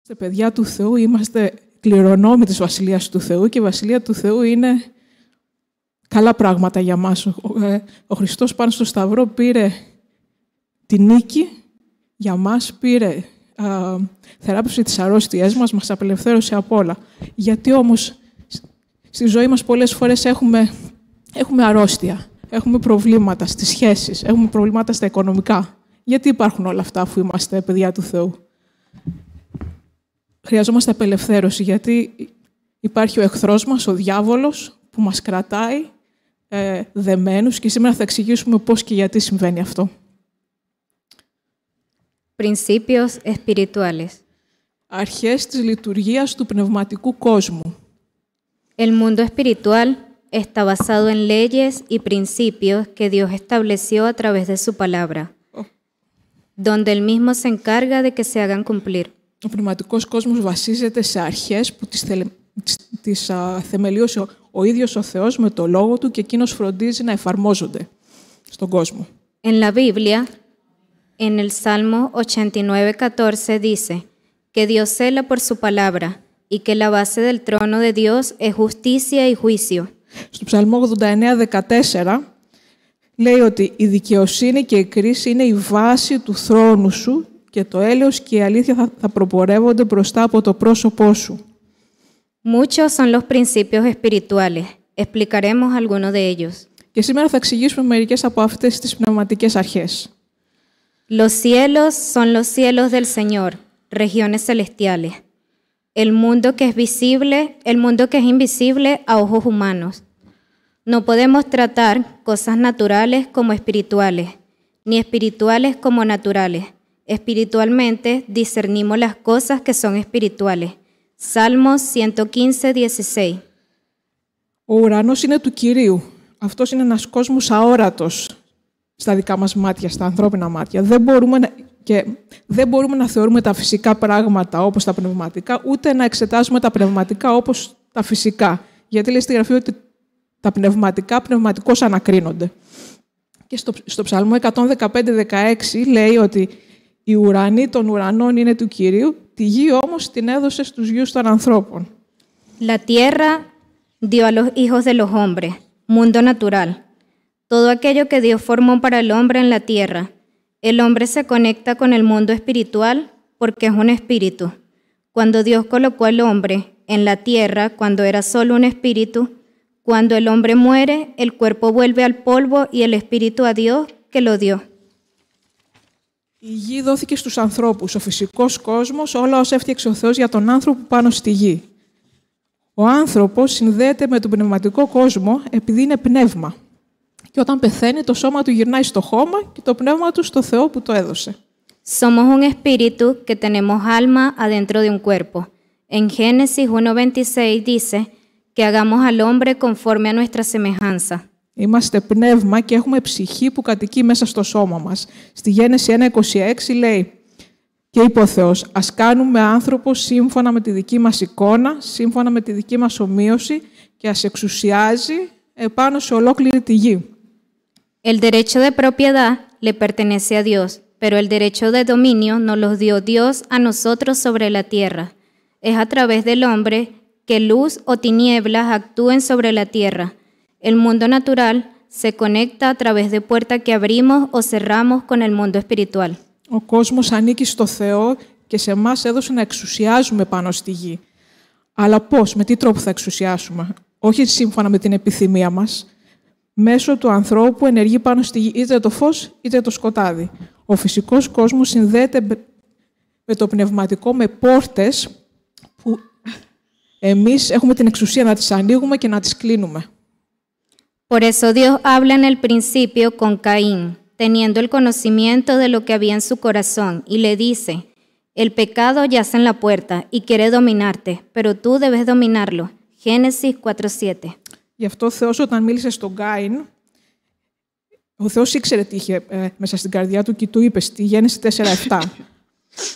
Είμαστε παιδιά του Θεού, είμαστε κληρονόμοι της Βασιλείας του Θεού και η Βασιλεία του Θεού είναι καλά πράγματα για μας. Ο Χριστός πάνω στο Σταυρό πήρε τη νίκη, για μας πήρε θεράπευση της αρρώστιές μας απελευθέρωσε από όλα. Γιατί όμως στη ζωή μας πολλές φορές έχουμε αρρώστια, έχουμε προβλήματα στις σχέσεις, έχουμε προβλήματα στα οικονομικά. Γιατί υπάρχουν όλα αυτά αφού είμαστε παιδιά του Θεού? Χρειαζόμαστε απελευθέρωση, γιατί υπάρχει ο εχθρός μας, ο διάβολος, που μας κρατάει δεμένους και σήμερα θα εξηγήσουμε πώς και γιατί συμβαίνει αυτό. Principios espirituales. Αρχές της λειτουργίας του πνευματικού κόσμου. El mundo espiritual está basado en leyes y principios que Dios estableció a través de su palabra, donde Él mismo se encarga de que se hagan cumplir. Ο πνευματικός κόσμος βασίζεται σε αρχές που τις θεμελίωσε ο ίδιος ο Θεός με το Λόγο Του και Εκείνος φροντίζει να εφαρμόζονται στον κόσμο. En la Biblia, en el Salmo 89:14 dice que Dios cela por su palabra y que la base del trono de Dios es justicia y juicio. Στο Ψαλμό 89:14 λέει ότι η δικαιοσύνη και η κρίση είναι η βάση του θρόνου σου και το έλεος και η αλήθεια θα προπορεύονται μπροστά από το πρόσωπό σου. Muchos son los principios espirituales. Explicaremos algunos de ellos. Και σήμερα θα εξηγήσουμε μερικές από αυτές τις πνευματικές αρχές. Los cielos son los cielos del Señor, regiones celestiales. El mundo que es invisible a ojos humanos. No podemos tratar cosas naturales como espirituales, ni espirituales como naturales. Espiritualmente discernimos las cosas que son espirituales. Salmos 115:16. Ο ουρανός είναι του Κυρίου. Αυτός είναι ένας κόσμος αόρατος στα δικά μας μάτια, στα ανθρώπινα μάτια. Δεν μπορούμε να θεωρούμε τα φυσικά πράγματα όπως τα πνευματικά, ούτε να εξετάζουμε τα πνευματικά όπως τα φυσικά. Γιατί λέει στη Γραφή ότι τα πνευματικά πνευματικώς ανακρίνονται. Και στο Ψαλμό 115:16 λέει ότι οι ουρανοί των ουρανών είναι του Κυρίου, τη γη όμως την έδωσε στους γιους των ανθρώπων. La tierra dio a los hijos de los hombres, mundo natural. Todo aquello que Dios formó para el hombre en la tierra. El hombre se conecta con el mundo espiritual porque es un espíritu. Cuando Dios colocó al hombre en la tierra, cuando era solo un espíritu, cuando el hombre muere, el cuerpo vuelve al polvo y el espíritu a Dios que lo dio. Η γη δόθηκε στους ανθρώπους, ο φυσικός κόσμος, όλα όσα έφτιαξε ο Θεός για τον άνθρωπο πάνω στη γη. Ο άνθρωπος συνδέεται με τον πνευματικό κόσμο επειδή είναι πνεύμα. Και όταν πεθαίνει, το σώμα του γυρνάει στο χώμα και το πνεύμα του στο Θεό που το έδωσε. Somos un espíritu que tenemos alma adentro de un cuerpo. En Génesis 1:26 dice que hagamos al hombre conforme a nuestra semejanza. Είμαστε πνεύμα και έχουμε ψυχή που κατοικεί μέσα στο σώμα μας. Στη Γένεση 1:26 λέει και είπε ο Θεός, ας κάνουμε άνθρωπο σύμφωνα με τη δική μας εικόνα, σύμφωνα με τη δική μας ομοίωση και ας εξουσιάζει επάνω σε ολόκληρη τη γη. El derecho de propiedad le pertenece a Dios, pero el derecho de dominio nos lo dio Dios a nosotros sobre la tierra. Es a través del hombre que luz o tinieblas actúen sobre la tierra. El mundo natural se conecta a través de puertas que abrimos o cerramos con el mundo espiritual. Ο κόσμος ανήκει στο Θεό και σε εμάς έδωσε να εξουσιάζουμε πάνω στη γη. Αλλά πώς, με τι τρόπο θα εξουσιάσουμε? Όχι σύμφωνα με την επιθυμία μας. Μέσω του ανθρώπου ενεργεί πάνω στη γη είτε το φως είτε το σκοτάδι. Ο φυσικός κόσμος συνδέεται με το πνευματικό με πόρτες που εμείς έχουμε την εξουσία να τις ανοίγουμε και να τις κλείνουμε. Por eso Dios habla en el principio con Caín, teniendo el conocimiento de lo que había en su corazón, y le dice, el pecado yace en la puerta y quiere dominarte, pero tú debes dominarlo. Génesis 4:7. Γι' αυτό ο Θεός όταν μίλησε στον Κάιν, ο Θεός ήξερε τι είχε μέσα στην καρδιά του και του είπε στη Γένεση 4:7.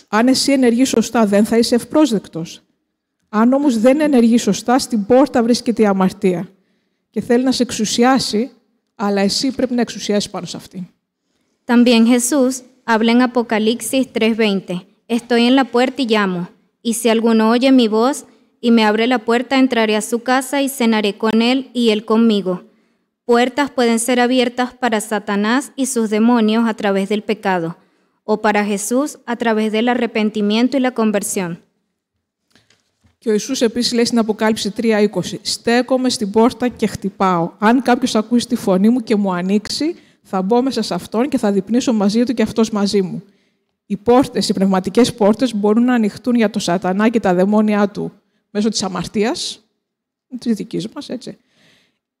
Αν εσύ ενεργείς σωστά, δεν θα είσαι ευπρόσδεκτος. Αν όμως δεν ενεργείς σωστά, στην πόρτα βρίσκεται η αμαρτία. Και θέλει να σε εξουσιάσει, αλλά εσύ πρέπει να εξουσιάσεις πάνω σε αυτή. También Jesús habla en Apocalipsis 3:20. Estoy en la puerta y llamo. Y si alguno oye mi voz y me abre la puerta, entraré a su casa y cenaré con él y él conmigo. Puertas pueden ser abiertas para Satanás y sus demonios a través del pecado, o para Jesús a través del arrepentimiento y la conversión. Και ο Ιησούς επίσης λέει στην Αποκάλυψη 3:20 «Στέκομαι στην πόρτα και χτυπάω. Αν κάποιος ακούσει τη φωνή μου και μου ανοίξει, θα μπω μέσα σε αυτόν και θα δειπνήσω μαζί του και αυτός μαζί μου». Οι πόρτες, οι πνευματικές πόρτες μπορούν να ανοιχτούν για τον Σατανά και τα δαιμόνια του μέσω της αμαρτίας, της δικής μας, έτσι,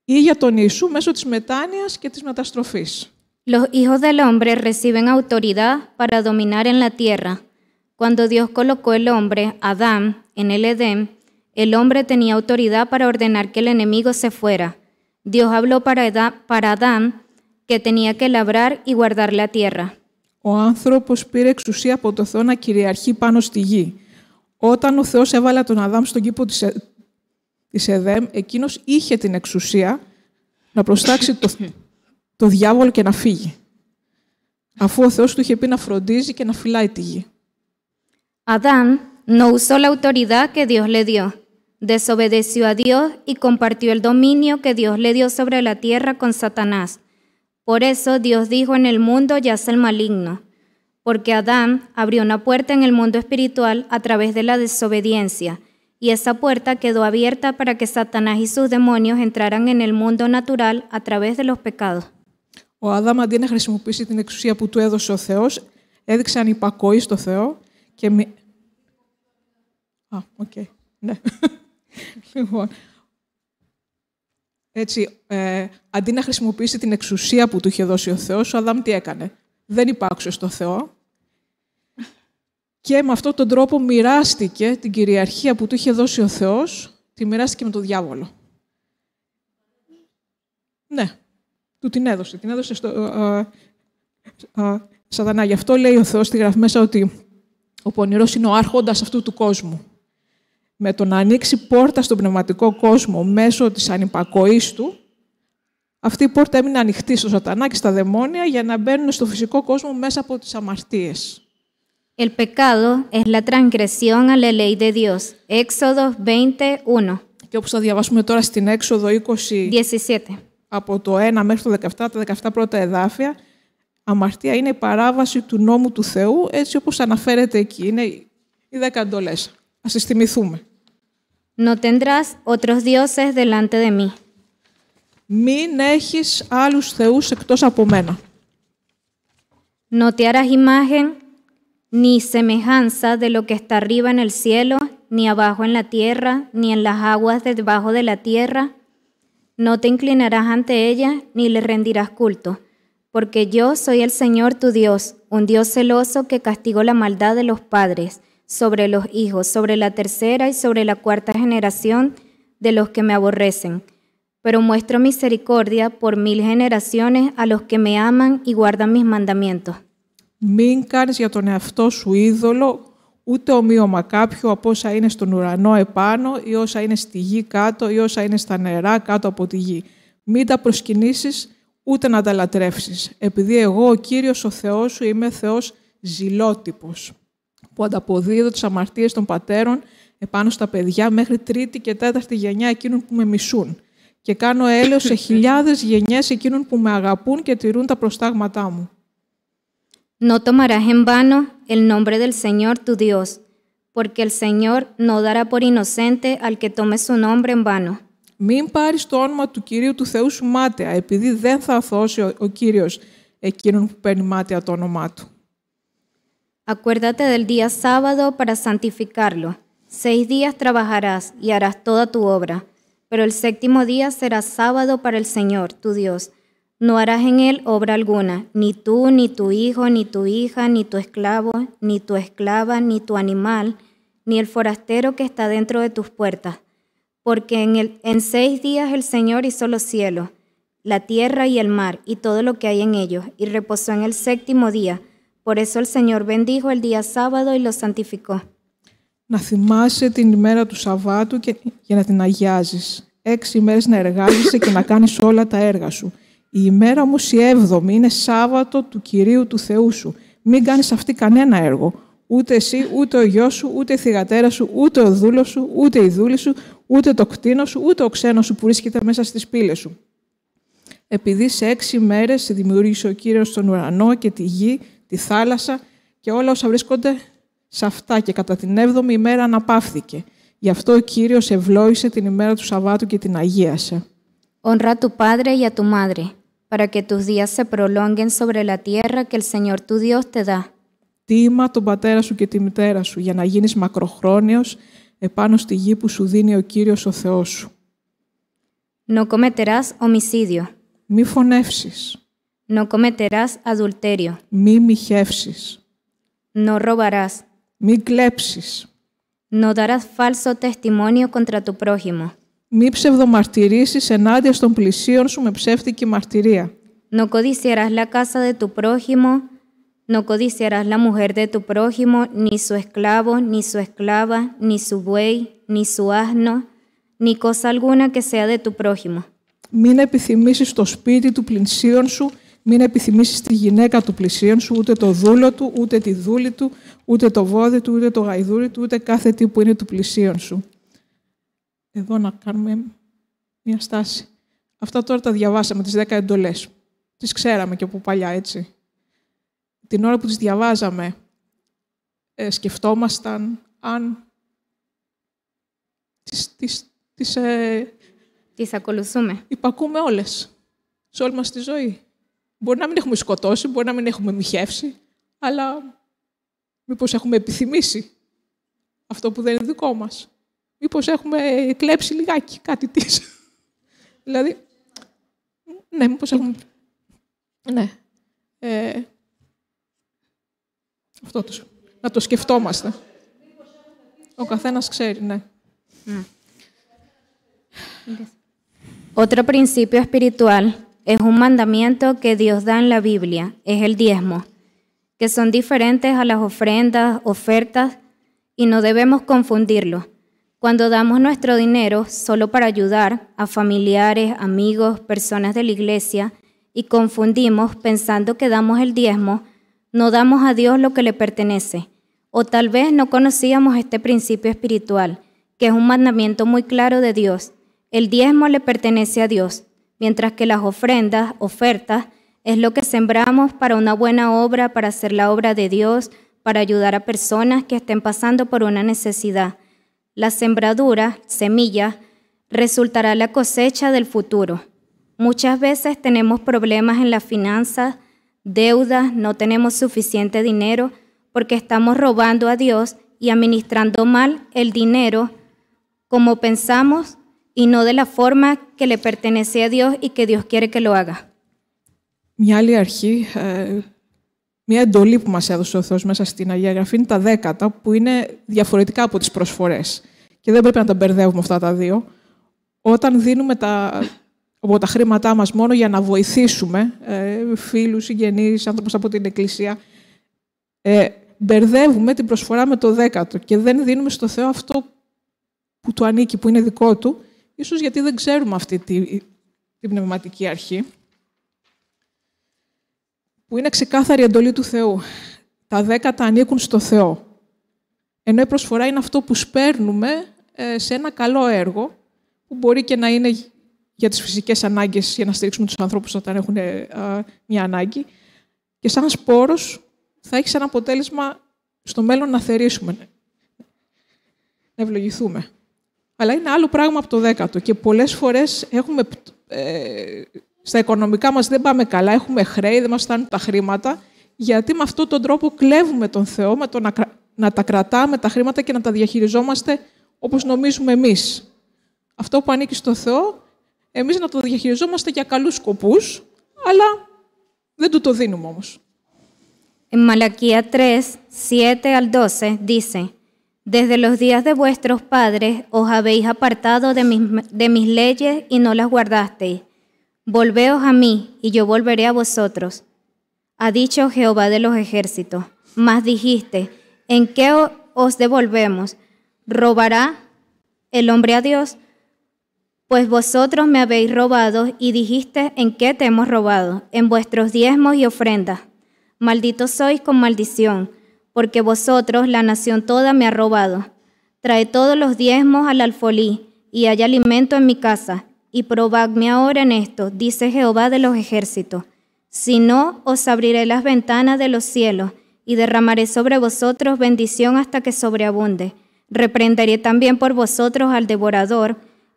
ή για τον Ιησού μέσω της μετάνοιας και της μεταστροφής. Los hijos del hombre reciben autoridad para dominar en la tierra. Cuando Dios colocó el hombre, Adán, en el Edén, el hombre tenía autoridad para ordenar que el enemigo se fuera. Dios habló para Adán que tenía que labrar y guardar la tierra. Ο άνθρωπος πήρε εξουσία από το Θεό να κυριαρχεί πάνω στη γη. Όταν ο Θεός έβαλε τον Αδάμ στον κήπο της Εδέμ, εκείνος είχε την εξουσία να προστάξει το διάβολο και να φύγει. Αφού ο Θεός του είχε πει να φροντίζει και να φυλάει τη γη. Adán no usó la autoridad que Dios le dio. Desobedeció a Dios y compartió el dominio que Dios le dio sobre la tierra con Satanás. Por eso Dios dijo: en el mundo yace el maligno, porque Adán abrió una puerta en el mundo espiritual a través de la desobediencia, y esa puerta quedó abierta para que Satanás y sus demonios entraran en el mundo natural a través de los pecados. Ο Αδάμ, αντί να χρησιμοποιήσει την εξουσία που του έδωσε ο Θεός, έδειξε ανυπακοή στο Θεό και ναι. Λοιπόν, έτσι, αντί να χρησιμοποιήσει την εξουσία που του είχε δώσει ο Θεός, ο Αδάμ τι έκανε? Δεν υπάκουσε στο Θεό και με αυτόν τον τρόπο μοιράστηκε την κυριαρχία που του είχε δώσει ο Θεός, τη μοιράστηκε με τον διάβολο. Ναι, του την έδωσε. Την έδωσε στο Σατανά. Γι' αυτό λέει ο Θεός στη Γραφή μέσα ότι ο πονηρός είναι ο άρχοντας αυτού του κόσμου. Με το να ανοίξει πόρτα στον πνευματικό κόσμο μέσω της ανυπακοής του, αυτή η πόρτα έμεινε ανοιχτή στο Σατανά και στα δαιμόνια για να μπαίνουν στο φυσικό κόσμο μέσα από τις αμαρτίες. El pecado es la transgresión a la ley de Dios. Éxodo 20:1. Και όπως θα διαβάσουμε τώρα στην Έξοδο 17. Από το 1 μέχρι το 17, τα 17 πρώτα εδάφια, αμαρτία είναι η παράβαση του νόμου του Θεού, έτσι όπως αναφέρεται εκεί. Είναι οι 10 εντολές. Ας τις θυμηθούμε. No tendrás otros dioses delante de mí. Μην έχεις άλλους θεούς εκτός από μένα. No te harás imagen ni semejanza de lo que está arriba en el cielo, ni abajo en la tierra, ni en las aguas debajo de la tierra. No te inclinarás ante ella, ni le rendirás culto, porque yo soy el Señor tu Dios, un Dios celoso que castigo la maldad de los padres sobre los hijos, sobre la tercera y sobre la cuarta generación de los que me aborrecen. Pero muestro misericordia por 1000 generaciones a los que me aman y guardan mis mandamientos. Μην κάνεις για τον εαυτό σου είδωλο, ούτε ομοίωμα κάποιου από όσα είναι στον ουρανό επάνω ή όσα είναι στη γη κάτω ή όσα είναι στα νερά κάτω από τη γη. Μην τα προσκυνήσεις, ούτε να τα λατρεύσεις, επειδή εγώ, ο Κύριος ο Θεός σου, είμαι Θεός ζηλότυπος, που ανταποδίδω τις αμαρτίες των πατέρων επάνω στα παιδιά μέχρι τρίτη και τέταρτη γενιά εκείνων που με μισούν και κάνω έλεος σε χιλιάδες γενιές εκείνων που με αγαπούν και τηρούν τα προστάγματά μου. No tomarás en vano el nombre del Señor tu Dios, porque el Señor no dará por inocente al que tome su nombre en vano. Μην πάρεις το όνομα του Κυρίου του Θεού σου μάταια, επειδή δεν θα αθώσει ο Κύριος εκείνον που παίρνει μάταια το όνομά του. Acuérdate del día sábado para santificarlo. 6 días trabajarás y harás toda tu obra, pero el séptimo día será sábado para el Señor, tu Dios. No harás en él obra alguna, ni tú, ni tu hijo, ni tu hija, ni tu esclavo, ni tu esclava, ni tu animal, ni el forastero que está dentro de tus puertas. Porque en 6 días el Señor hizo los cielos, la tierra y el mar, y todo lo que hay en ellos, y reposó en el séptimo día. Por eso el Señor bendijo el día sábado y lo santificó. Να θυμάσαι την ημέρα του Σαββάτου για να την αγιάζεις. 6 ημέρες να εργάζεσαι και να κάνεις όλα τα έργα σου. Η ημέρα όμως η 7η είναι Σάββατο του Κυρίου του Θεού σου. Μην κάνεις αυτή κανένα έργο, Ούτε εσύ, ούτε ο γιος σου, ούτε η θυγατέρα σου, ούτε ο δούλος σου, ούτε η δούλη σου, ούτε το κτήνο σου, ούτε ο ξένος σου που βρίσκεται μέσα στις πύλες σου. Επειδή σε 6 μέρες δημιούργησε ο Κύριος τον ουρανό και τη γη, τη θάλασσα και όλα όσα βρίσκονται σε αυτά και κατά την 7η ημέρα αναπαύθηκε. Γι' αυτό ο Κύριος ευλόγησε την ημέρα του Σαββάτου και την αγίασε. Honra a tu padre y a tu madre, para que tus días se prolonguen sobre la tierra que el Señor tu Dios te da. Τίμα τον πατέρα σου και τη μητέρα σου, για να γίνεις μακροχρόνιος επάνω στη γη που σου δίνει ο Κύριος ο Θεός σου. No cometerás homicidio. Μη φωνεύσεις. No cometerás adulterio. Μη μοιχεύσεις. No robarás. Μη κλέψεις. No darás falso testimonio contra tu prójimo. Μη ψευδομαρτυρήσεις ενάντια στον πλησίον σου με ψεύτικη μαρτυρία. No codiciarás la casa de tu prójimo, no codiciarás la mujer de tu prójimo, ni su esclavo, ni su esclava, ni su buey, ni su asno, ni cosa alguna que sea de tu prójimo. Μην επιθυμήσεις το σπίτι του πλησίον σου, μην επιθυμήσεις τη γυναίκα του πλησίον σου, ούτε το δούλο του, ούτε τη δούλη του, ούτε το βόδι του, ούτε το γαϊδούρι του, ούτε κάθε τι που είναι του πλησίον σου. Εδώ να κάνουμε μια στάση. Αυτά τώρα τα διαβάσαμε, τις 10 εντολές. Τις ξέραμε και από παλιά, έτσι. Την ώρα που τις διαβάζαμε, σκεφτόμασταν αν Τις ακολουθούμε. Υπακούμε όλες, σε όλη μας τη ζωή. Μπορεί να μην έχουμε σκοτώσει, μπορεί να μην έχουμε μοιχεύσει, αλλά μήπως έχουμε επιθυμήσει αυτό που δεν είναι δικό μας. Μήπως έχουμε κλέψει λιγάκι κάτι της. Δηλαδή, ναι, μήπως έχουμε... Ναι. Αυτό να το σκεφτόμαστε. Ο καθένας ξέρει, ναι. Otro principio espiritual es un mandamiento que Dios da en la Biblia, es el diezmo, que son diferentes a las ofrendas, ofertas, y no debemos confundirlo. Cuando damos nuestro dinero solo para ayudar a familiares, amigos, personas de la iglesia, y confundimos pensando que damos el diezmo, no damos a Dios lo que le pertenece. O tal vez no conocíamos este principio espiritual, que es un mandamiento muy claro de Dios. El diezmo le pertenece a Dios, mientras que las ofrendas, ofertas, es lo que sembramos para una buena obra, para hacer la obra de Dios, para ayudar a personas que estén pasando por una necesidad. La sembradura, semilla, resultará la cosecha del futuro. Muchas veces tenemos problemas en las finanzas, deudas, no tenemos suficiente dinero porque estamos robando a Dios y administrando mal el dinero como pensamos y no de la forma que le pertenece a Dios y que Dios quiere que lo haga. Μια άλλη αρχή, μια εντολή που μας έδωσε ο Θεός μέσα στην Αγία Γραφή είναι τα 10, που είναι διαφορετικά από τις προσφορές. Και δεν πρέπει να τα μπερδεύουμε αυτά τα δύο. Όταν δίνουμε από τα χρήματά μας μόνο για να βοηθήσουμε φίλους, συγγενείς, άνθρωπους από την Εκκλησία, μπερδεύουμε την προσφορά με το 10 και δεν δίνουμε στο Θεό αυτό που του ανήκει, που είναι δικό του, ίσως γιατί δεν ξέρουμε αυτή την πνευματική αρχή, που είναι ξεκάθαρη εντολή του Θεού. Τα 10 ανήκουν στο Θεό. Ενώ η προσφορά είναι αυτό που σπέρνουμε σε ένα καλό έργο, που μπορεί και να είναι για τις φυσικές ανάγκες, για να στηρίξουμε τους ανθρώπους όταν έχουν μια ανάγκη. Και σαν σπόρος θα έχει ένα αποτέλεσμα στο μέλλον να θερήσουμε, να ευλογηθούμε. Αλλά είναι άλλο πράγμα από το 10. Και πολλές φορές έχουμε, στα οικονομικά μας δεν πάμε καλά, έχουμε χρέη, δεν μας φτάνουν τα χρήματα, γιατί με αυτόν τον τρόπο κλέβουμε τον Θεό, με το να τα κρατάμε τα χρήματα και να τα διαχειριζόμαστε όπως νομίζουμε εμείς. Αυτό που ανήκει στο Θεό, εμείς να το διαχειριζόμαστε για καλούς σκοπούς, αλλά δεν του το δίνουμε όμως. En Malaquía 3, 7 al 12 dice: Desde los días de vuestros padres os habéis apartado de mis leyes y no las guardasteis. Volveos a mí y yo volveré a vosotros. Ha dicho Jehová de los ejércitos. Mas dijiste: ¿en qué os devolvemos? ¿Robará el hombre a Dios? Pues vosotros me habéis robado y dijiste: ¿en qué te hemos robado? En vuestros diezmos y ofrendas. Malditos sois con maldición, porque vosotros, la nación toda, me ha robado. Traed todos los diezmos al alfolí, y haya alimento en mi casa, y probadme ahora en esto, dice Jehová de los ejércitos. Si no, os abriré las ventanas de los cielos, y derramaré sobre vosotros bendición hasta que sobreabunde. Reprenderé también por vosotros al devorador,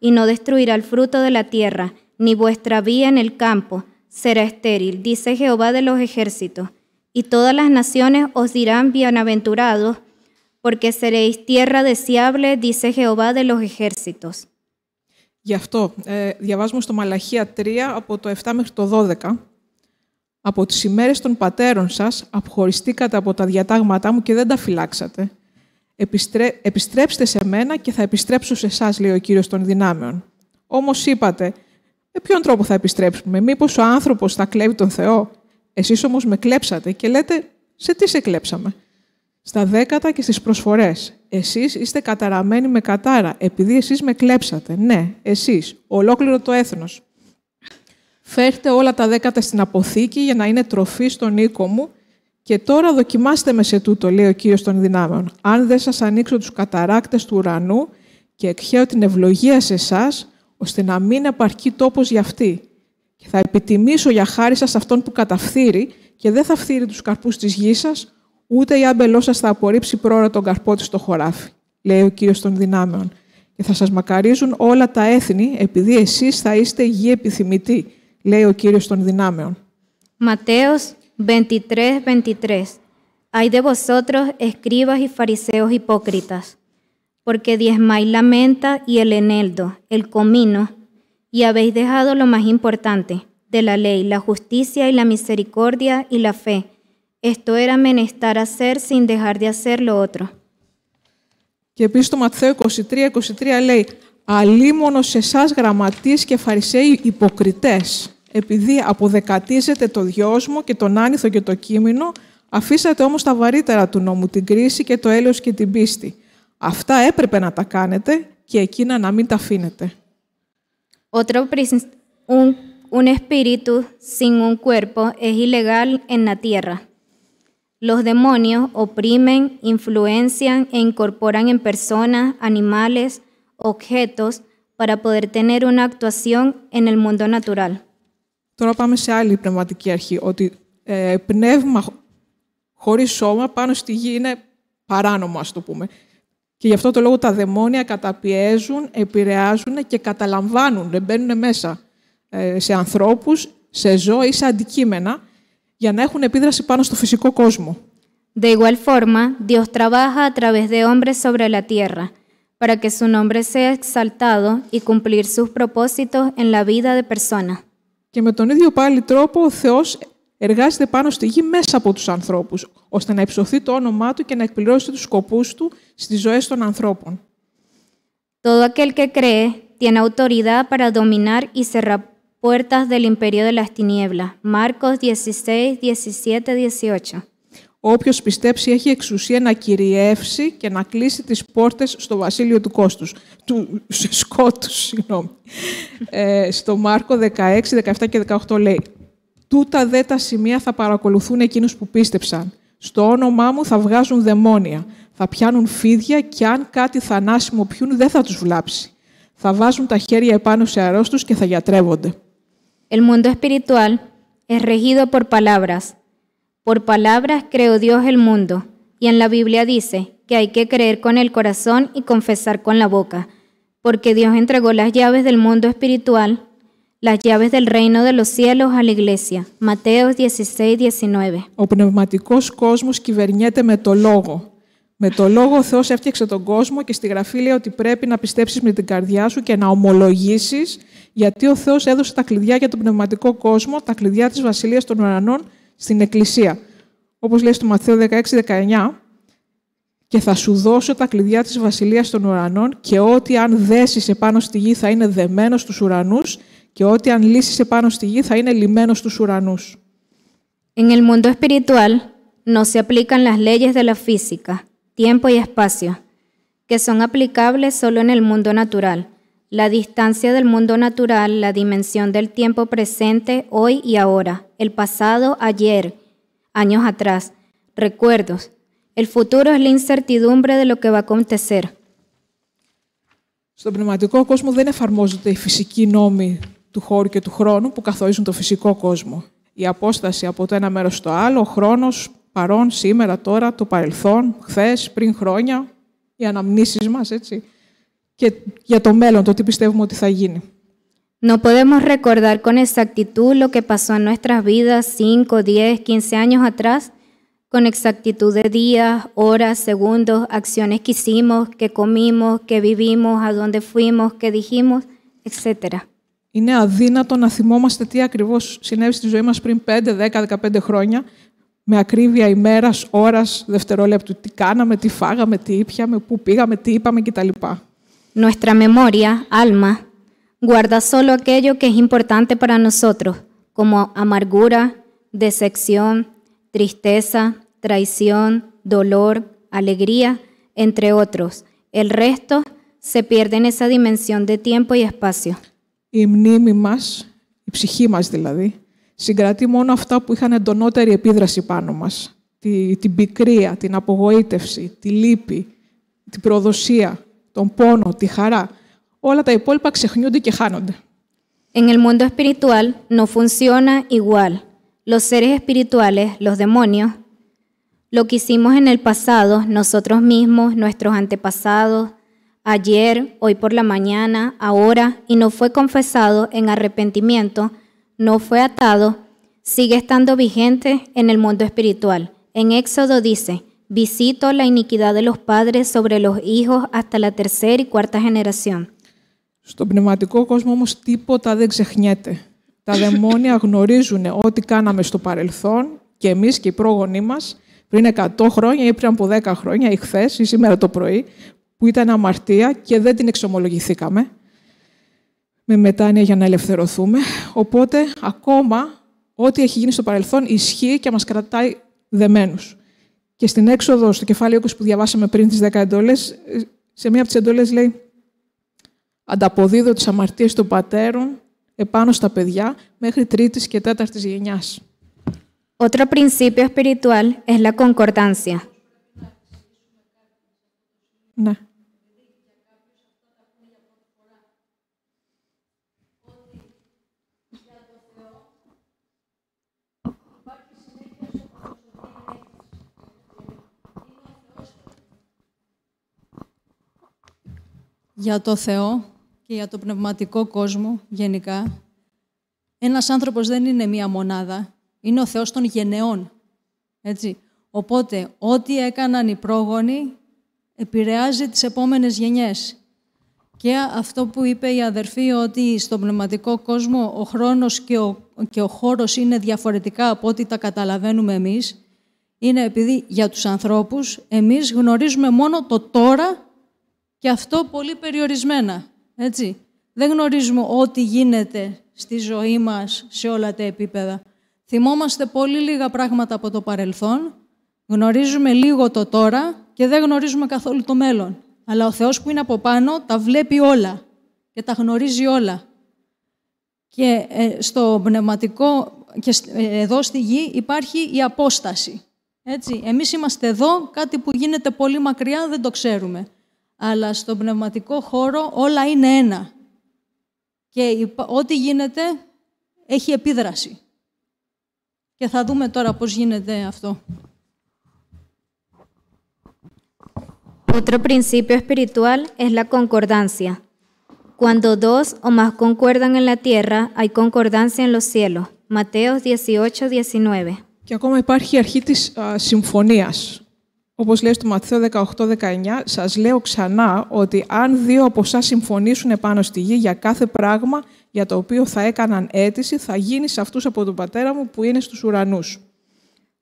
y no destruirá el fruto de la tierra, ni vuestra vía en el campo será estéril, dice Jehová de los ejércitos. Y todas las naciones os dirán bienaventurados, porque seréis tierra deseable, dice Jehová de los ejércitos. Γι' αυτό διαβάζουμε στο Μαλαχία 3 από το 7 μέχρι το 12. Από τις ημέρες των πατέρων σας αποχωριστήκατε από τα διατάγματά μου και δεν τα φυλάξατε. Επιστρέψτε σε μένα και θα επιστρέψω σε εσάς, λέει ο Κύριος των δυνάμεων. Όμως είπατε, με ποιον τρόπο θα επιστρέψουμε, μήπως ο άνθρωπος θα κλέβει τον Θεό? Εσείς όμως με κλέψατε και λέτε, σε τι σε κλέψαμε? Στα δέκατα και στις προσφορές. Εσείς είστε καταραμένοι με κατάρα, επειδή εσείς με κλέψατε. Ναι, εσείς, ολόκληρο το έθνος. Φέρτε όλα τα δέκατα στην αποθήκη για να είναι τροφή στον οίκο μου και τώρα δοκιμάστε με σε τούτο, λέει ο Κύριος των δυνάμεων. Αν δεν σας ανοίξω τους καταράκτες του ουρανού και εκχέω την ευλογία σε εσάς, ώστε να μην επαρκεί τόπος για αυτή. Και θα επιτιμήσω για χάρη σας αυτόν που καταφθείρει και δεν θα φθείρει τους καρπούς της γης σας, ούτε η άμπελός σας θα απορρίψει πρόωρα τον καρπό της στο χωράφι, λέει ο Κύριος των δυνάμεων. Και θα σας μακαρίζουν όλα τα έθνη, επειδή εσείς θα είστε γη επιθυμητοί, λέει ο Κύριος των δυνάμεων. Ματέος 23:23. Ay de vosotros, escribas y fariseos hipócritas, porque diezmáis la menta y el eneldo, el comino, y habéis dejado lo más importante de la ley, la justicia y la misericordia y la fe. Esto era menester hacer sin dejar de hacer lo otro. Και επίσης το Ματθαίο 23:23 λέει «Αλίμονος σε εσάς γραμματείς και φαρισαίοι υποκριτές, επειδή αποδεκατίζετε το δυόσμο και τον άνηθο και το κείμενο, αφήσατε όμως τα βαρύτερα του νόμου, την κρίση και το έλεος και την πίστη. Αυτά έπρεπε να τα κάνετε και εκείνα να μην τα αφήνετε». Un espíritu sin un cuerpo es ilegal en la tierra. Los demonios oprimen, influencian e incorporan en personas, animales, objetos para poder tener una actuación en el mundo natural. Τώρα πάμε σε άλλη πνευματική αρχή, ότι πνεύμα χωρίς σώμα πάνω στη γη είναι παράνομο, ας το πούμε. Και γι' αυτό το λόγο τα δαιμόνια καταπιέζουν, επηρεάζουν και καταλαμβάνουν, μπαίνουν μέσα σε ανθρώπους, σε ζώα ή σε αντικείμενα, για να έχουν επίδραση πάνω στο φυσικό κόσμο. De igual forma, Dios trabaja a través de hombres sobre la tierra, para que su nombre sea exaltado y cumplir sus propósitos en la vida de persona. Και με τον ίδιο πάλι τρόπο ο Θεός εργάζεται πάνω στη γη μέσα από τους ανθρώπους, ώστε να υψωθεί το όνομά Του και να εκπληρώσει τους σκοπούς Του στις ζωές των ανθρώπων. Todo aquel que cree tiene autoridad para dominar y cerrar puertas del imperio de las tinieblas. Marcos 16, 17, 18. Όποιος πιστέψει έχει εξουσία να κυριεύσει και να κλείσει τις πόρτες στο βασίλειο του κόστους, του σκότους, συγγνώμη. Στο Μάρκο 16, 17 και 18 λέει «Τούτα δε τα σημεία θα παρακολουθούν εκείνους που πίστεψαν. Στο όνομά μου θα βγάζουν δαιμόνια, θα πιάνουν φίδια και αν κάτι θανάσιμο πιούν δεν θα τους βλάψει. Θα βάζουν τα χέρια επάνω σε αρρώστους και θα γιατρεύονται». El mundo espiritual es regido por palabras. Por palabras creó Dios el mundo, y en la Biblia dice que hay que creer con el corazón y confesar con la boca, porque Dios entregó las llaves del mundo espiritual, las llaves del reino de los cielos a la iglesia. Mateo 16, 19. Ο πνευματικός κόσμος κυβερνιέται με το λόγο. Με το λόγο ο Θεός έφτιαξε τον κόσμο και στη Γραφή λέει ότι πρέπει να πιστέψεις με την καρδιά σου και να ομολογήσεις, γιατί ο Θεός έδωσε τα κλειδιά για τον πνευματικό κόσμο, τα κλειδιά της Βασιλείας των Ουρανών στην Εκκλησία. Όπως λέει στο Ματθαίο 16-19, «Και θα σου δώσω τα κλειδιά της Βασιλείας των Ουρανών και ό,τι αν δέσεις επάνω στη γη θα είναι δεμένο στους ουρανούς και ό,τι αν λύσεις επάνω στη γη θα είναι λυμμένο στους ουρανούς». En el mundo espiritual no se aplican las leyes de la física, tiempo y espacio, que son aplicables solo en el mundo natural. La distancia del mundo natural, la dimensión del tiempo presente, hoy y ahora, el pasado, ayer, años atrás, recuerdos. El futuro es la incertidumbre de lo que va a acontecer. Στον πνευματικό κόσμο δεν εφαρμόζονται οι φυσικοί νόμοι του χώρου και του χρόνου που καθορίζουν το φυσικό κόσμο. Η απόσταση από το ένα μέρος στο άλλο, ο χρόνος, παρόν, σήμερα, τώρα, το παρελθόν, χθες, πριν χρόνια, οι αναμνήσεις μας, έτσι. Και για το μέλλον, το τι πιστεύουμε ότι θα γίνει. No podemos recordar con exactitud lo que pasó en nuestras vidas 5, 10, 15 años atrás, con exactitud de días, horas, segundos, acciones que hicimos, que comimos, que vivimos, a dónde fuimos, que dijimos, etc. Είναι αδύνατο να θυμόμαστε τι ακριβώς συνέβη στη ζωή μας πριν 5, 10, 15 χρόνια, με ακρίβεια ημέρας, ώρας, δευτερόλεπτου. Τι κάναμε, τι φάγαμε, τι ήπιαμε, πού πήγαμε, τι είπαμε κτλ. Nuestra memoria, alma, guarda solo aquello que es importante para nosotros, como amargura, decepción, tristeza, traición, dolor, alegría, entre otros. El resto se pierde en esa dimensión de tiempo y espacio. Η μνήμη μας, η ψυχή μας δηλαδή, συγκρατεί μόνο αυτά που είχαν εντονότερη επίδραση πάνω μας. Την πικρία, την απογοήτευση, τη λύπη, την προδοσία, τον πόνο, τη χαρά. Όλα τα υπόλοιπα ξεχνιούνται και χάνονται. En el mundo espiritual no funciona igual. Los seres espirituales, los demonios, lo que hicimos en el pasado, nosotros mismos, nuestros antepasados, ayer, hoy por la mañana, ahora, y no fue confesado en arrepentimiento, no fue atado, sigue estando vigente en el mundo espiritual. En Éxodo dice, visito la iniquidad de los padres sobre los hijos hasta la tercera y cuarta generación. Στον πνευματικό κόσμο όμως τίποτα δεν ξεχνιέται. Τα δαιμόνια γνωρίζουν ό,τι κάναμε στο παρελθόν και εμείς και οι πρόγονοί μας πριν 100 χρόνια ή πριν από 10 χρόνια ή χθες ή σήμερα το πρωί, που ήταν αμαρτία και δεν την εξομολογηθήκαμε με μετάνοια για να ελευθερωθούμε. Οπότε, ακόμα, ό,τι έχει γίνει στο παρελθόν ισχύει και μας κρατάει δεμένους. Και στην Έξοδο, στο κεφάλαιο 20 που διαβάσαμε πριν τις 10 εντολές, σε μία από τις εντολές λέει «Ανταποδίδω τις αμαρτίες των πατέρων επάνω στα παιδιά μέχρι τρίτης και τέταρτης γενιάς». Otro principio espiritual es la concordancia. Ναι. Για το Θεό και για το πνευματικό κόσμο γενικά, ένας άνθρωπος δεν είναι μία μονάδα, είναι ο Θεός των γενεών. Έτσι. Οπότε, ό,τι έκαναν οι πρόγονοι επηρεάζει τις επόμενες γενιές. Και αυτό που είπε η αδερφή, ότι στον πνευματικό κόσμο ο χρόνος και ο χώρος είναι διαφορετικά από ό,τι τα καταλαβαίνουμε εμείς, είναι επειδή για τους ανθρώπους εμείς γνωρίζουμε μόνο το τώρα και αυτό πολύ περιορισμένα. Έτσι. Δεν γνωρίζουμε ό,τι γίνεται στη ζωή μας σε όλα τα επίπεδα. Θυμόμαστε πολύ λίγα πράγματα από το παρελθόν, γνωρίζουμε λίγο το τώρα και δεν γνωρίζουμε καθόλου το μέλλον. Αλλά ο Θεός που είναι από πάνω τα βλέπει όλα και τα γνωρίζει όλα. Και στο πνευματικό και εδώ στη γη υπάρχει η απόσταση. Έτσι. Εμείς είμαστε εδώ, κάτι που γίνεται πολύ μακριά δεν το ξέρουμε. Αλλά στον πνευματικό χώρο όλα είναι ένα. Και ό,τι γίνεται έχει επίδραση. Και θα δούμε τώρα πώς γίνεται αυτό. Otro principio espiritual es la concordancia. Cuando dos o más concuerdan en la tierra, hay concordancia en los cielos. Mateos 18-19. Και ακόμα υπάρχει η αρχή της συμφωνίας. Όπως λέει στο Ματθαίο 18-19, σας λέω ξανά ότι αν δύο από εσάς συμφωνήσουν επάνω στη γη για κάθε πράγμα για το οποίο θα έκαναν αίτηση, θα γίνει σε αυτούς από τον Πατέρα μου που είναι στους ουρανούς.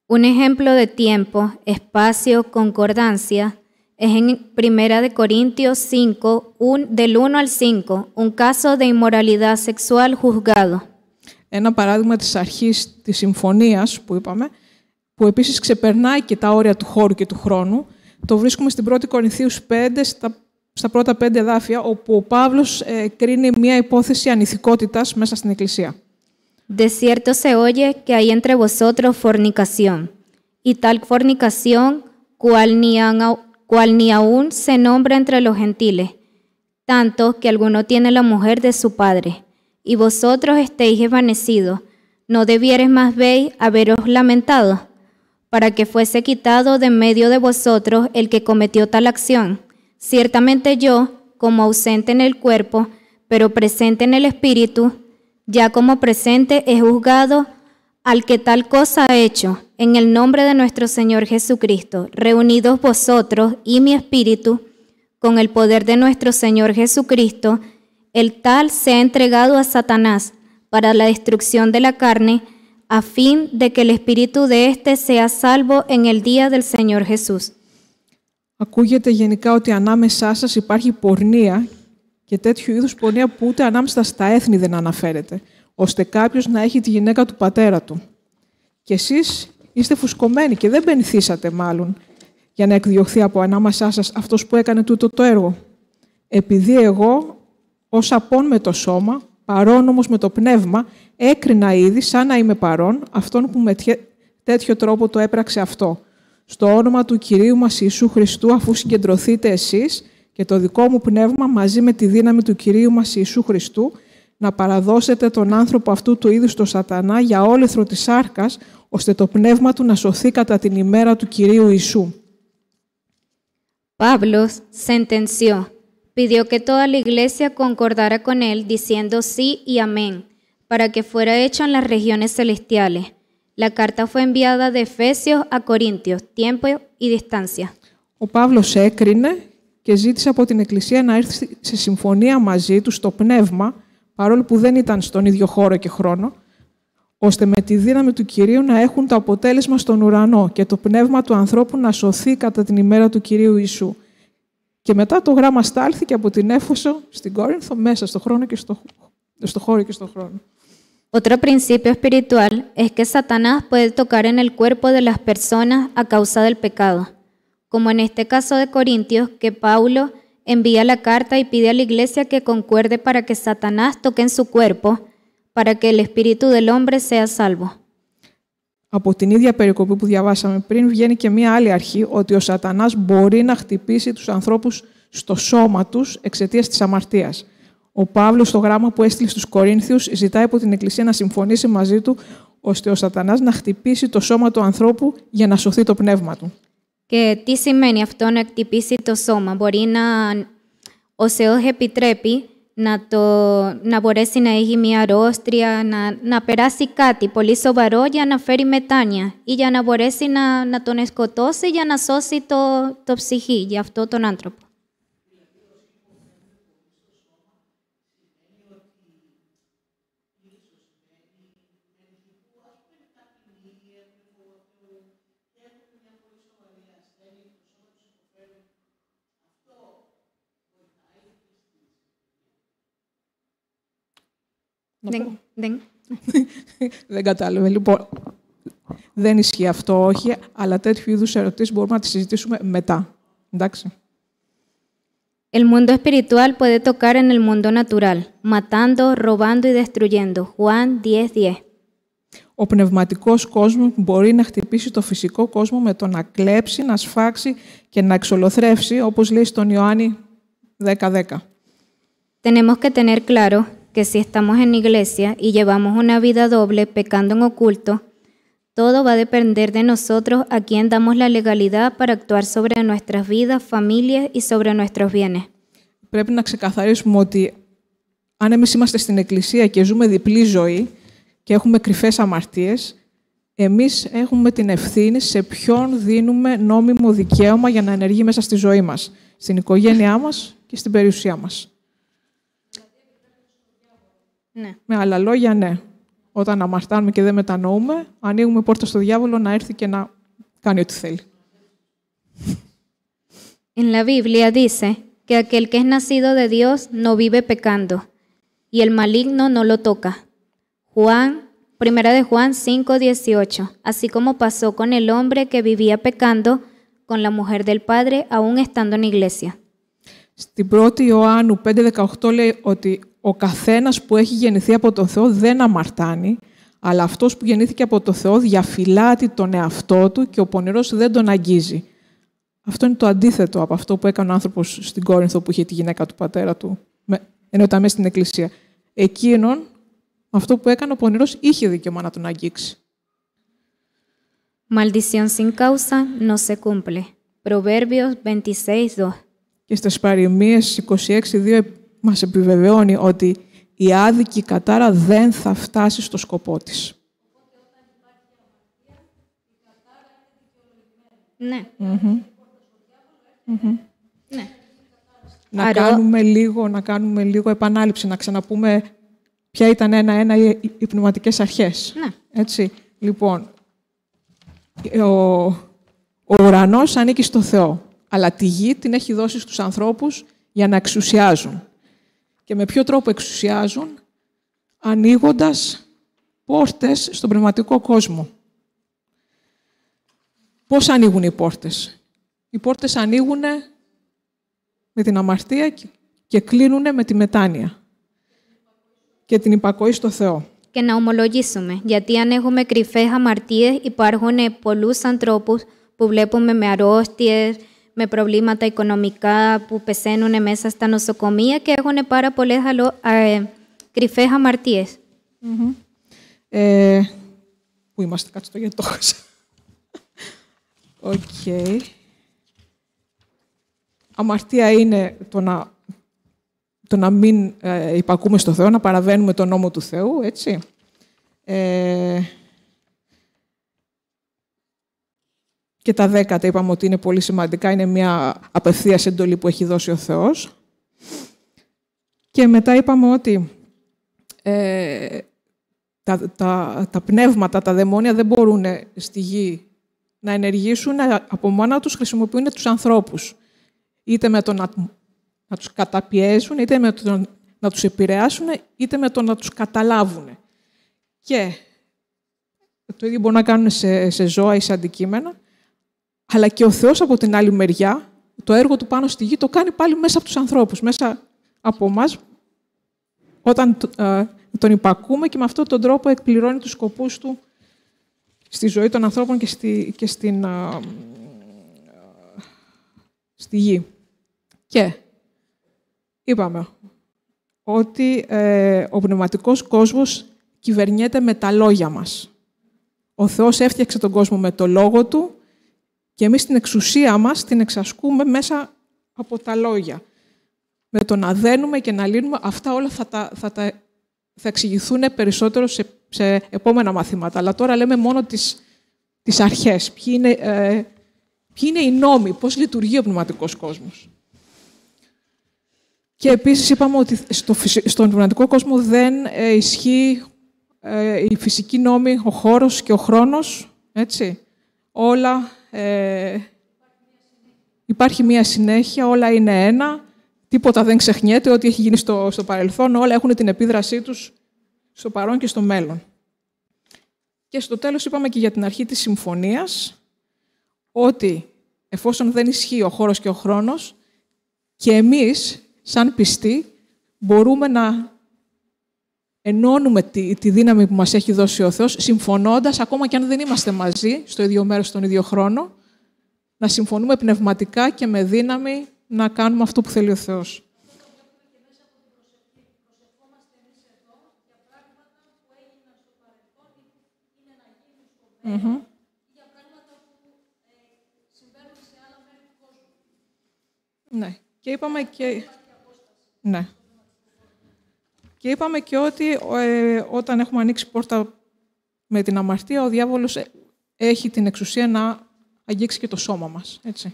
Un ejemplo de tiempo, espacio, concordancia es en 1 de Corintios 5, del 1 al 5, un caso de inmoralidad sexual juzgado. Ένα παράδειγμα της αρχής της συμφωνίας που είπαμε, που επίσης ξεπερνάει και τα όρια του χώρου και του χρόνου, το βρίσκουμε στην 1η Κορινθίους 5, στα πρώτα 5 εδάφια, όπου ο Παύλος κρίνει μια υπόθεση ανηθικότητας μέσα στην Εκκλησία. De cierto se oye que hay entre vosotros fornicación, y tal fornicación cual ni aún se nombra entre los gentiles, tanto que alguno tiene la mujer de su padre. Y vosotros estéis desvanecidos, ¿no debierais más veis haberos lamentado, para que fuese quitado de medio de vosotros el que cometió tal acción? Ciertamente yo, como ausente en el cuerpo, pero presente en el espíritu, ya como presente he juzgado al que tal cosa ha hecho, en el nombre de nuestro Señor Jesucristo, reunidos vosotros y mi espíritu, con el poder de nuestro Señor Jesucristo, el tal sea entregado a Satanás para la destrucción de la carne, a fin de que el espíritu de éste sea salvo en el día del Señor Jesús. Ακούγεται γενικά ότι ανάμεσά σας υπάρχει πορνεία και τέτοιου είδους πορνεία που ούτε ανάμεσα στα έθνη δεν αναφέρεται, ώστε κάποιος να έχει τη γυναίκα του πατέρα του. Και εσείς είστε φουσκωμένοι και δεν πενθήσατε μάλλον για να εκδιωχθεί από ανάμεσά σας αυτός που έκανε τούτο το έργο. Επειδή εγώ, ως απόν με το σώμα, παρόν όμως με το πνεύμα, έκρινα ήδη, σαν να είμαι παρόν, αυτόν που με τέτοιο τρόπο το έπραξε αυτό. Στο όνομα του Κυρίου μας Ιησού Χριστού, αφού συγκεντρωθείτε εσείς και το δικό μου πνεύμα μαζί με τη δύναμη του Κυρίου μας Ιησού Χριστού, να παραδώσετε τον άνθρωπο αυτού του είδους στο Σατανά για όλεθρο της σάρκας, ώστε το πνεύμα του να σωθεί κατά την ημέρα του Κυρίου Ιησού. Pablo sentenció, pidió que toda la iglesia concordara con él diciendo sí y amén, para que fuera hecho en las regiones celestiales. La carta fue enviada de Efesios a Corintios, tiempo y distancia. Ο Παύλος έκρινε και ζήτησε από την Εκκλησία να έρθει σε συμφωνία μαζί του στο πνεύμα, παρόλο που δεν ήταν στον ίδιο χώρο και χρόνο, ώστε με τη δύναμη του Κυρίου να έχουν το αποτέλεσμα στον ουρανό και το πνεύμα του ανθρώπου να σωθεί κατά την ημέρα του Κυρίου Ιησού. Και μετά το γράμμα στάλθηκε από την Έφεσο στην Κόρινθο μέσα στο χρόνο και στο χώρο και στον χρόνο. Otro principio espiritual es que Satanás puede tocar en el cuerpo de las personas a causa del pecado, como en este caso de Corintios, que Pablo envía la carta y pide a la iglesia que concuerde para que Satanás toque en su cuerpo, para que el espíritu del hombre sea salvo. Από την ίδια περικοπή που διαβάσαμε πριν βγαίνει και μία άλλη αρχή, ότι ο Σατανάς μπορεί να χτυπήσει τους ανθρώπους στο σώμα τους εξαιτίας της αμαρτίας. Ο Παύλος στο γράμμα που έστειλε στους Κορίνθιους ζητάει από την Εκκλησία να συμφωνήσει μαζί του, ώστε ο Σατανάς να χτυπήσει το σώμα του ανθρώπου για να σωθεί το πνεύμα του. Και τι σημαίνει αυτό να χτυπήσει το σώμα? Μπορεί ο Θεός επιτρέπει να μπορέσει να έχει μια αρρώστια, να περάσει κάτι πολύ σοβαρό για να φέρει μετάνοια ή για να μπορέσει να τον σκοτώσει για να σώσει το ψυχή για αυτόν τον άνθρωπο. Δεν κατάλαβε. Λοιπόν, δεν ισχύει αυτό, όχι, αλλά τέτοιου είδους ερωτήσεις μπορούμε να τις συζητήσουμε μετά. Εντάξει. El mundo espiritual puede tocar en el mundo natural, matando, robando y destruyendo. Juan 10:10. Ο πνευματικός κόσμος μπορεί να χτυπήσει το φυσικό κόσμο με το να κλέψει, να σφάξει και να εξολοθρεύσει, όπως λέει στον Ιωάννη 10:10. Tenemos que tener claro que si estamos en iglesia y llevamos una vida doble, pecando en oculto, todo va a depender de nosotros a quien damos la legalidad para actuar sobre nuestras vidas, familias y sobre nuestros bienes. Πρέπει να ξεκαθαρίσουμε ότι αν εμείς είμαστε στην Εκκλησία και ζούμε διπλή ζωή και έχουμε κρυφές αμαρτίες, εμείς έχουμε την ευθύνη σε ποιον δίνουμε νόμιμο δικαίωμα για να ενεργεί μέσα στη ζωή μας, στην οικογένειά μας και στην περιουσία μας. Ναι. Με άλλα λόγια, ναι. Όταν αμαρτάνουμε και δεν μετανοούμε, ανοίγουμε πόρτα στο διάβολο να έρθει και να κάνει ό,τι θέλει. En la Biblia dice que aquel que es nacido de Dios no vive pecando y el maligno no lo toca. Primera de Juan 5:18. Así como pasó con el hombre que vivía pecando con la mujer del Padre aún estando en iglesia. Στην 1η Ιωάννου 5:18 λέει ότι ο καθένας που έχει γεννηθεί από τον Θεό δεν αμαρτάνει, αλλά αυτός που γεννήθηκε από τον Θεό διαφυλάττει τον εαυτό του και ο πονηρός δεν τον αγγίζει. Αυτό είναι το αντίθετο από αυτό που έκανε ο άνθρωπος στην Κόρινθο που είχε τη γυναίκα του πατέρα του, ενώ ήταν μέσα στην εκκλησία. Εκείνον, αυτό που έκανε ο πονηρός, είχε δικαίωμα να τον αγγίξει. Maldición sin causa no se cumple. Proverbios 26:2. Και στις παροιμίες 26:2 μας επιβεβαιώνει ότι η άδικη κατάρα δεν θα φτάσει στο σκοπό της. Ναι. Ναι. Να κάνουμε λίγο επανάληψη, να ξαναπούμε ποια ήταν ένα-ένα οι πνευματικές αρχές. Ναι. Έτσι. Λοιπόν, ο ουρανός ανήκει στο Θεό, αλλά τη γη την έχει δώσει στους ανθρώπους για να εξουσιάζουν. Και με ποιο τρόπο εξουσιάζουν? Ανοίγοντας πόρτες στον πνευματικό κόσμο. Πώς ανοίγουν οι πόρτες? Οι πόρτες ανοίγουν με την αμαρτία και κλείνουν με τη μετάνοια και την υπακοή στο Θεό. Και να ομολογήσουμε, γιατί αν έχουμε κρυφές αμαρτίες, υπάρχουν πολλούς ανθρώπους που βλέπουμε με αρρώστιες, με προβλήματα οικονομικά, που πεθαίνουν μέσα στα νοσοκομεία και έχουν πάρα πολλές κρυφές αμαρτίες. Πού είμαστε, κάτσε το γιατί το έχασα. Οκ. Αμαρτία είναι το να μην υπακούμε στο Θεό, να παραβαίνουμε τον νόμο του Θεού, έτσι. Και τα 10 είπαμε ότι είναι πολύ σημαντικά, είναι μια απευθείας εντολή που έχει δώσει ο Θεός. Και μετά είπαμε ότι τα πνεύματα, τα δαιμόνια δεν μπορούν στη γη να ενεργήσουν από μόνα τους, χρησιμοποιούν τους ανθρώπους. Είτε με το να τους καταπιέζουν, είτε με το να τους επηρεάσουν, είτε με το να τους καταλάβουν. Και το ίδιο μπορούν να κάνουν σε ζώα ή σε αντικείμενα, αλλά και ο Θεός από την άλλη μεριά, το έργο του πάνω στη γη το κάνει πάλι μέσα από τους ανθρώπους, μέσα από εμάς, όταν τον υπακούμε και με αυτόν τον τρόπο εκπληρώνει τους σκοπούς του στη ζωή των ανθρώπων και στη γη. Και είπαμε ότι ο πνευματικός κόσμος κυβερνιέται με τα λόγια μας. Ο Θεός έφτιαξε τον κόσμο με το λόγο Του και εμείς την εξουσία μας την εξασκούμε μέσα από τα λόγια. Με το να δένουμε και να λύνουμε, αυτά όλα θα εξηγηθούν περισσότερο σε επόμενα μαθήματα. Αλλά τώρα λέμε μόνο τις αρχές. Ποιοι είναι οι νόμοι, πώς λειτουργεί ο πνευματικός κόσμος. Και επίσης είπαμε ότι στον πνευματικό κόσμο δεν ισχύει η φυσική νόμη, ο χώρος και ο χρόνος. Έτσι. Όλα υπάρχει μία συνέχεια, όλα είναι ένα. Τίποτα δεν ξεχνιέται, ό,τι έχει γίνει στο παρελθόν, όλα έχουν την επίδρασή τους στο παρόν και στο μέλλον. Και στο τέλος είπαμε και για την αρχή της συμφωνίας, ότι εφόσον δεν ισχύει ο χώρος και ο χρόνος, και εμείς, σαν πιστοί, μπορούμε να ενώνουμε τη δύναμη που μας έχει δώσει ο Θεός, συμφωνώντας, ακόμα και αν δεν είμαστε μαζί, στο ίδιο μέρος, στον ίδιο χρόνο, να συμφωνούμε πνευματικά και με δύναμη να κάνουμε αυτό που θέλει ο Θεός. Ναι. Και είπαμε και... Ναι. Και είπαμε και ότι όταν έχουμε ανοίξει πόρτα με την αμαρτία, ο διάβολος έχει την εξουσία να αγγίξει και το σώμα μας. Έτσι.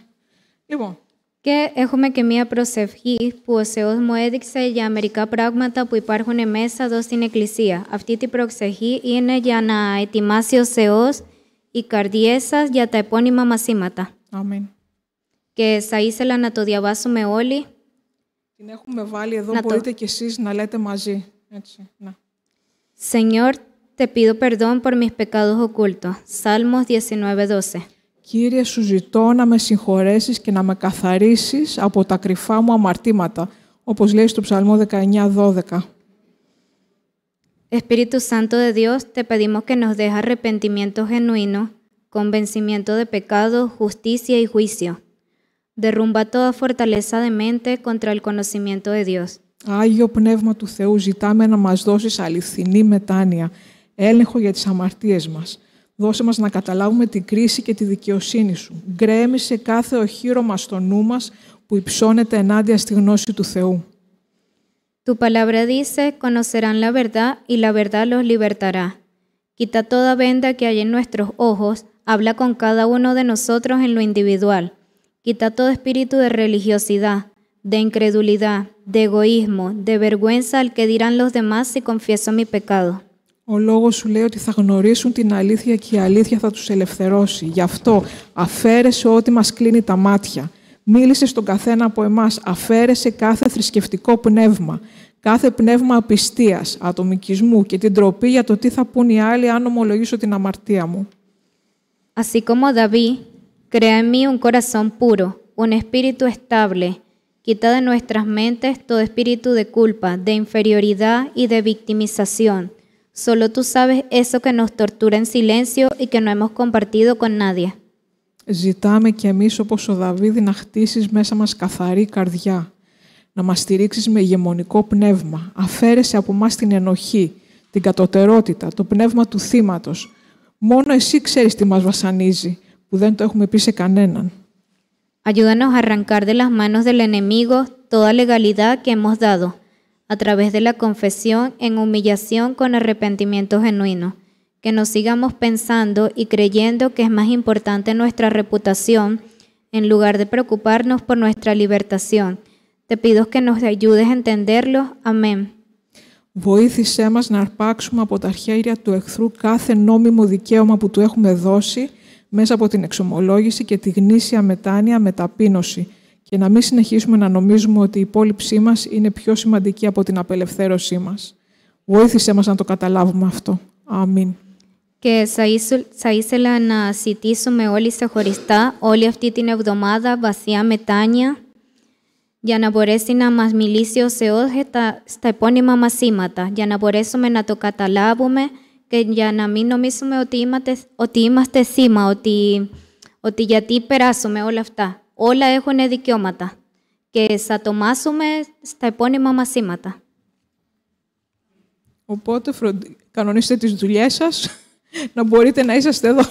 Λοιπόν. Και έχουμε και μία προσευχή που ο Θεός μου έδειξε για μερικά πράγματα που υπάρχουν μέσα εδώ στην Εκκλησία. Αυτή την προσευχή είναι για να ετοιμάσει ο Θεός οι καρδιές σας για τα επώνυμα μαθήματα. Αμήν. Και θα ήθελα να το διαβάσουμε όλοι. Την έχουμε βάλει εδώ, μπορείτε κι εσείς να λέτε μαζί. Έτσι, ναι. Señor, te pido perdón por mis pecados ocultos. Salmos 19:12. Κύριε, σου ζητώ να με συγχωρέσεις και να με καθαρίσεις από τα κρυφά μου αμαρτήματα, όπως λέει στο Ψαλμό 19:12. Espíritu Santo de Dios, te pedimos que nos des arrepentimiento genuino, convencimiento de pecado, justicia y juicio. Derrumba toda fortaleza de mente contra el conocimiento de Dios. Άγιο Πνεύμα του Θεού, ζητάμε να μας δώσεις αληθινή μετάνοια, έλεγχο για τις αμαρτίες μας. Δώσε μας να καταλάβουμε την κρίση και τη δικαιοσύνη Σου. Γκρέμισε κάθε οχύρωμα στο νου μας που υψώνεται ενάντια στη γνώση του Θεού. Tu palabra dice, conocerán la verdad y la verdad los libertará. Quita toda venda que hay en nuestros ojos, habla con cada uno de nosotros en lo individual. Quita todo espíritu de religiosidad, de incredulidad, de egoísmo, de vergüenza al que dirán los demás si confieso mi pecado. Ο λόγος Σου λέει ότι θα γνωρίσουν την αλήθεια και η αλήθεια θα τους ελευθερώσει. Γι' αυτό αφαίρεσε ό,τι μας κλείνει τα μάτια. Μίλησε στον καθένα από εμάς, αφαίρεσε κάθε θρησκευτικό πνεύμα, κάθε πνεύμα απιστίας, ατομικισμού και την ντροπή για το τι θα πούν οι άλλοι αν ομολογήσω την αμαρτία μου. Así como David, crea en mí un corazón puro, un espíritu estable. Quita de nuestras mentes todo espíritu de culpa, de inferioridad y de victimización. Solo tú sabes eso que nos tortura en silencio y que no hemos compartido con nadie. Ζητάμε κι εμείς όπως ο Δαβίδ να χτίσεις μέσα μας καθαρή καρδιά, να μας στηρίξεις με ηγεμονικό πνεύμα. Αφαίρεσε από μας την ενοχή, την κατωτερότητα, το πνεύμα του θύματος. Μόνο Εσύ ξέρεις τι μας βασανίζει, που δεν το έχουμε πει σε κανέναν. Ayúdanos a arrancar de las manos del enemigo toda legalidad que hemos dado, a través de la confesión en humillación con arrepentimiento genuino. Que nos sigamos pensando y creyendo que es más importante nuestra reputación en lugar de preocuparnos por nuestra libertación. Te pido que nos ayudes a entenderlo. Amén. Βοήθησέ μας να αρπάξουμε από τα χέρια του εχθρού κάθε νόμιμο δικαίωμα που του έχουμε δώσει μέσα από την εξομολόγηση και τη γνήσια μετάνοια με ταπείνωση και να μην συνεχίσουμε να νομίζουμε ότι η υπόλοιψή μας είναι πιο σημαντική από την απελευθέρωσή μας. Βοήθησέ μας να το καταλάβουμε αυτό. Αμήν. Και θα ήθελα να ζητήσουμε όλοι ξεχωριστά όλη αυτή την εβδομάδα βαθιά μετάνοια για να μπορέσει να μας μιλήσει ο Θεός στα επώνυμα μαθήματα, για να μπορέσουμε να το καταλάβουμε και για να μην νομίζουμε ότι είμαστε θύμα, ότι γιατί περάσουμε όλα αυτά. Όλα έχουν δικαιώματα και θα το μάθουμε στα επώνυμα μαθήματα. Οπότε κανονίστε τις δουλειές σας, να μπορείτε να είσαστε εδώ.